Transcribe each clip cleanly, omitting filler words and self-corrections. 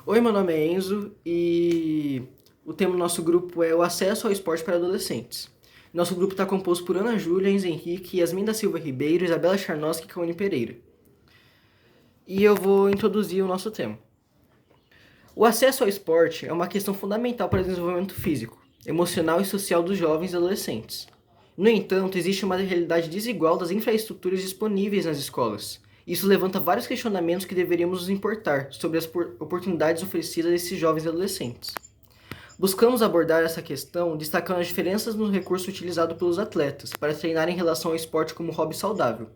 Oi, meu nome é Enzo e o tema do nosso grupo é o acesso ao esporte para adolescentes. Nosso grupo está composto por Ana Júlia, Enzo Henrique, Yasmin da Silva Ribeiro, Isabela Charnoski e Cauane Pereira. E eu vou introduzir o nosso tema. O acesso ao esporte é uma questão fundamental para o desenvolvimento físico, emocional e social dos jovens e adolescentes. No entanto, existe uma realidade desigual das infraestruturas disponíveis nas escolas. Isso levanta vários questionamentos que deveríamos nos importar sobre as oportunidades oferecidas a esses jovens e adolescentes. Buscamos abordar essa questão destacando as diferenças no recurso utilizado pelos atletas para treinar em relação ao esporte como hobby saudável.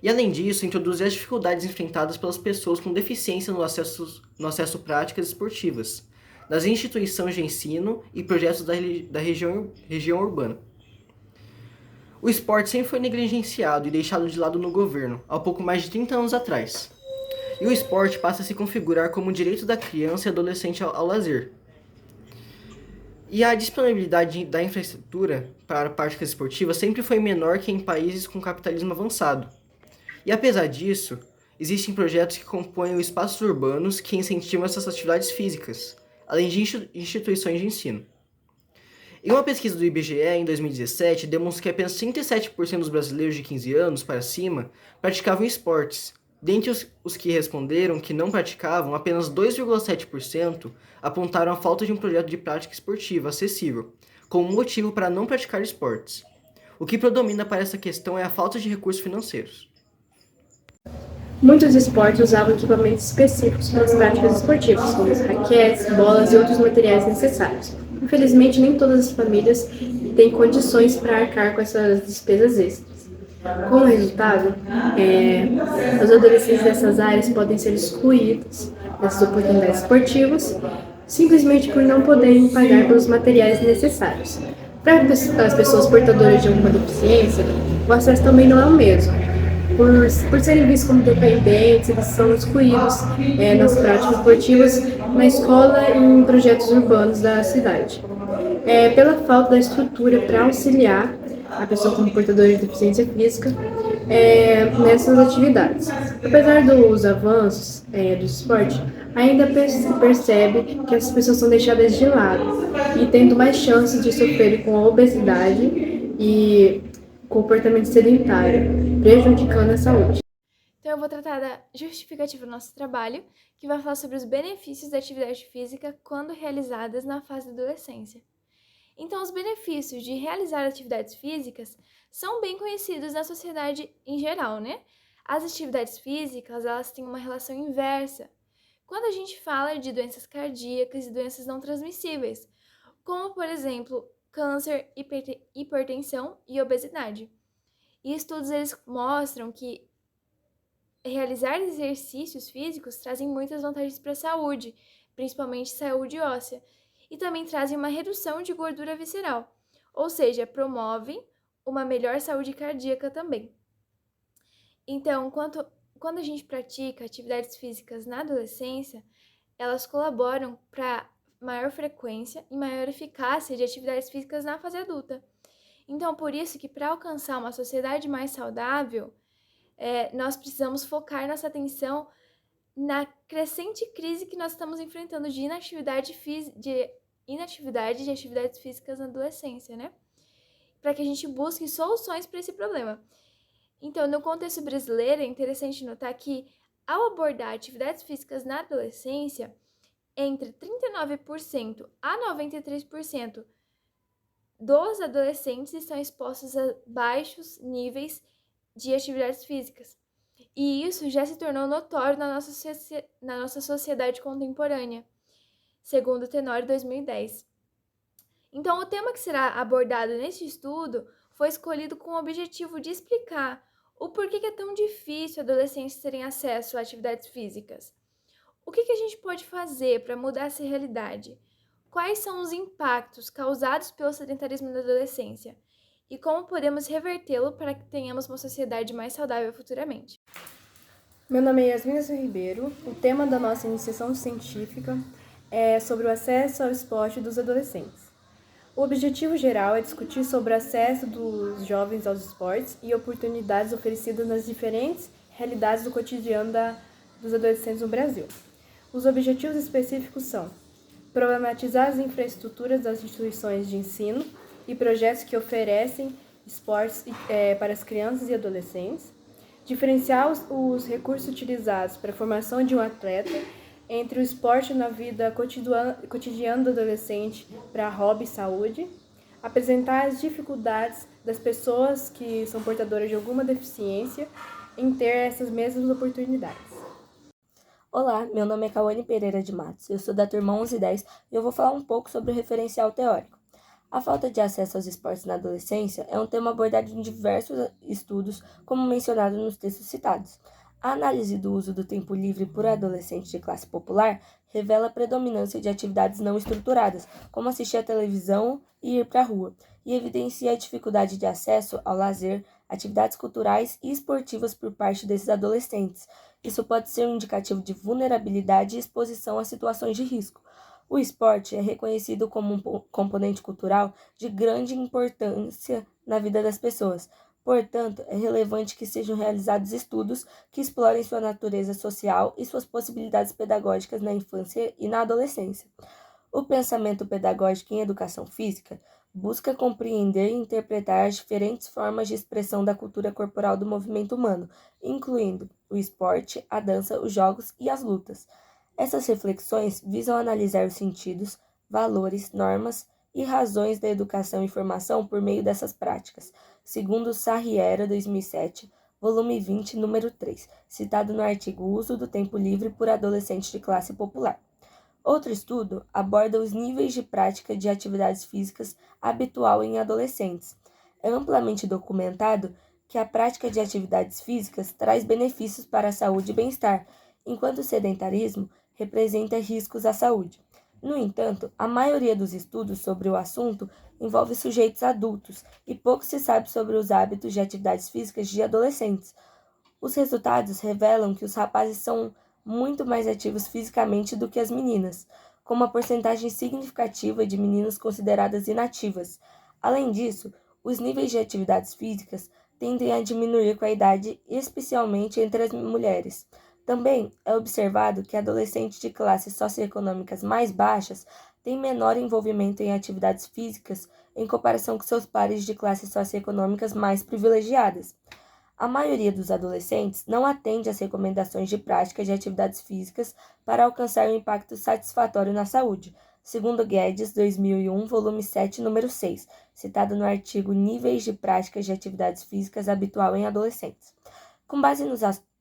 E além disso, introduzir as dificuldades enfrentadas pelas pessoas com deficiência no acesso a práticas esportivas, nas instituições de ensino e projetos da região urbana. O esporte sempre foi negligenciado e deixado de lado no governo, há pouco mais de 30 anos atrás. E o esporte passa a se configurar como um direito da criança e adolescente ao lazer. E a disponibilidade da infraestrutura para práticas esportivas sempre foi menor que em países com capitalismo avançado. E apesar disso, existem projetos que compõem os espaços urbanos que incentivam essas atividades físicas, além de instituições de ensino. Em uma pesquisa do IBGE em 2017, demonstrou que apenas 37% dos brasileiros de 15 anos para cima praticavam esportes. Dentre os que responderam que não praticavam, apenas 2,7% apontaram a falta de um projeto de prática esportiva acessível, como motivo para não praticar esportes. O que predomina para essa questão é a falta de recursos financeiros. Muitos esportes usavam equipamentos específicos para as práticas esportivas, como as raquetes, bolas e outros materiais necessários. Infelizmente, nem todas as famílias têm condições para arcar com essas despesas extras. Como resultado, os adolescentes dessas áreas podem ser excluídos dessas oportunidades esportivas simplesmente por não poderem pagar pelos materiais necessários. Para as pessoas portadoras de alguma deficiência, o acesso também não é o mesmo. Por serem vistos como dependentes, eles são excluídos nas práticas esportivas, na escola e em projetos urbanos da cidade. Pela falta da estrutura para auxiliar a pessoa como portadora de deficiência física nessas atividades. Apesar dos avanços do esporte, ainda percebe que essas pessoas são deixadas de lado e tendo mais chances de sofrer com a obesidade e comportamento sedentário, prejudicando a saúde. Então eu vou tratar da justificativa do nosso trabalho, que vai falar sobre os benefícios da atividade física quando realizadas na fase da adolescência. Então, os benefícios de realizar atividades físicas são bem conhecidos na sociedade em geral, né? As atividades físicas, elas têm uma relação inversa. Quando a gente fala de doenças cardíacas e doenças não transmissíveis, como, por exemplo, câncer, hipertensão e obesidade. E estudos eles mostram que realizar exercícios físicos trazem muitas vantagens para a saúde, principalmente saúde óssea, e também trazem uma redução de gordura visceral, ou seja, promovem uma melhor saúde cardíaca também. Então, quando a gente pratica atividades físicas na adolescência, elas colaboram para maior frequência e maior eficácia de atividades físicas na fase adulta. Então, por isso que para alcançar uma sociedade mais saudável, nós precisamos focar nossa atenção na crescente crise que nós estamos enfrentando de inatividade de atividades físicas na adolescência, né? Para que a gente busque soluções para esse problema. Então, no contexto brasileiro, é interessante notar que, ao abordar atividades físicas na adolescência, entre 39% a 93% dos adolescentes estão expostos a baixos níveis de atividades físicas. E isso já se tornou notório na nossa sociedade contemporânea, segundo o Tenório 2010. Então, o tema que será abordado neste estudo foi escolhido com o objetivo de explicar o porquê que é tão difícil adolescentes terem acesso a atividades físicas. O que a gente pode fazer para mudar essa realidade? Quais são os impactos causados pelo sedentarismo na adolescência? E como podemos revertê-lo para que tenhamos uma sociedade mais saudável futuramente? Meu nome é Yasmin Ribeiro. O tema da nossa iniciação científica é sobre o acesso ao esporte dos adolescentes. O objetivo geral é discutir sobre o acesso dos jovens aos esportes e oportunidades oferecidas nas diferentes realidades do cotidiano dos adolescentes no Brasil. Os objetivos específicos são problematizar as infraestruturas das instituições de ensino e projetos que oferecem esportes para as crianças e adolescentes, diferenciar os recursos utilizados para a formação de um atleta entre o esporte na vida cotidiana do adolescente para hobby e saúde, apresentar as dificuldades das pessoas que são portadoras de alguma deficiência em ter essas mesmas oportunidades. Olá, meu nome é Cauane Pereira de Matos, eu sou da turma 1110 e eu vou falar um pouco sobre o referencial teórico. A falta de acesso aos esportes na adolescência é um tema abordado em diversos estudos, como mencionado nos textos citados. A análise do uso do tempo livre por adolescentes de classe popular revela a predominância de atividades não estruturadas, como assistir à televisão e ir para a rua, e evidencia a dificuldade de acesso ao lazer, atividades culturais e esportivas por parte desses adolescentes. Isso pode ser um indicativo de vulnerabilidade e exposição a situações de risco. O esporte é reconhecido como um componente cultural de grande importância na vida das pessoas. Portanto, é relevante que sejam realizados estudos que explorem sua natureza social e suas possibilidades pedagógicas na infância e na adolescência. O pensamento pedagógico em educação física busca compreender e interpretar as diferentes formas de expressão da cultura corporal do movimento humano, incluindo o esporte, a dança, os jogos e as lutas. Essas reflexões visam analisar os sentidos, valores, normas e razões da educação e formação por meio dessas práticas, segundo Sarriera, 2007, volume 20, número 3, citado no artigo Uso do Tempo Livre por Adolescentes de Classe Popular. Outro estudo aborda os níveis de prática de atividades físicas habitual em adolescentes. É amplamente documentado que a prática de atividades físicas traz benefícios para a saúde e bem-estar, enquanto o sedentarismo representa riscos à saúde. No entanto, a maioria dos estudos sobre o assunto envolve sujeitos adultos e pouco se sabe sobre os hábitos de atividades físicas de adolescentes. Os resultados revelam que os rapazes são muito mais ativos fisicamente do que as meninas, com uma porcentagem significativa de meninas consideradas inativas. Além disso, os níveis de atividades físicas tendem a diminuir com a idade, especialmente entre as mulheres. Também é observado que adolescentes de classes socioeconômicas mais baixas têm menor envolvimento em atividades físicas em comparação com seus pares de classes socioeconômicas mais privilegiadas. A maioria dos adolescentes não atende às recomendações de prática de atividades físicas para alcançar um impacto satisfatório na saúde, segundo Guedes, 2001, volume 7, número 6, citado no artigo Níveis de Práticas de Atividades Físicas Habitual em Adolescentes. Com base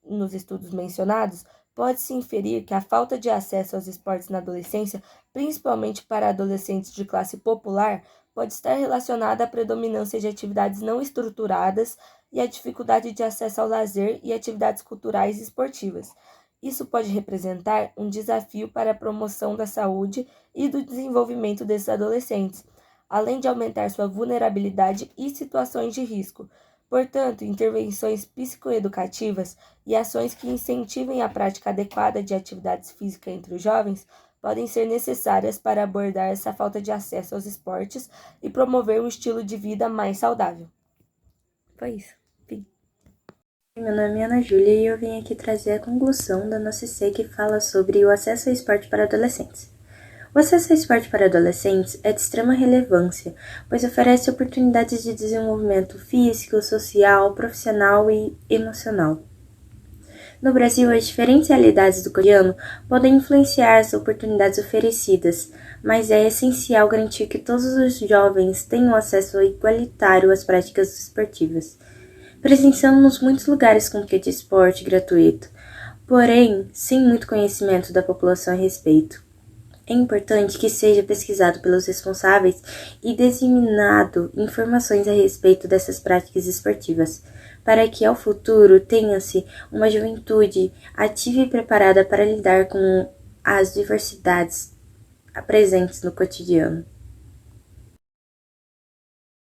nos estudos mencionados, pode-se inferir que a falta de acesso aos esportes na adolescência, principalmente para adolescentes de classe popular, pode estar relacionada à predominância de atividades não estruturadas e à dificuldade de acesso ao lazer e atividades culturais e esportivas. Isso pode representar um desafio para a promoção da saúde e do desenvolvimento desses adolescentes, além de aumentar sua vulnerabilidade e situações de risco. Portanto, intervenções psicoeducativas e ações que incentivem a prática adequada de atividades físicas entre os jovens podem ser necessárias para abordar essa falta de acesso aos esportes e promover um estilo de vida mais saudável. Foi isso. Fim. Meu nome é Ana Júlia e eu vim aqui trazer a conclusão da nossa IC que fala sobre o acesso ao esporte para adolescentes. O acesso ao esporte para adolescentes é de extrema relevância, pois oferece oportunidades de desenvolvimento físico, social, profissional e emocional. No Brasil, as diferentes realidades do cotidiano podem influenciar as oportunidades oferecidas, mas é essencial garantir que todos os jovens tenham acesso igualitário às práticas esportivas. Presenciamos muitos lugares com de esporte gratuito, porém, sem muito conhecimento da população a respeito. É importante que seja pesquisado pelos responsáveis e disseminado informações a respeito dessas práticas esportivas, para que ao futuro tenha-se uma juventude ativa e preparada para lidar com as diversidades presentes no cotidiano.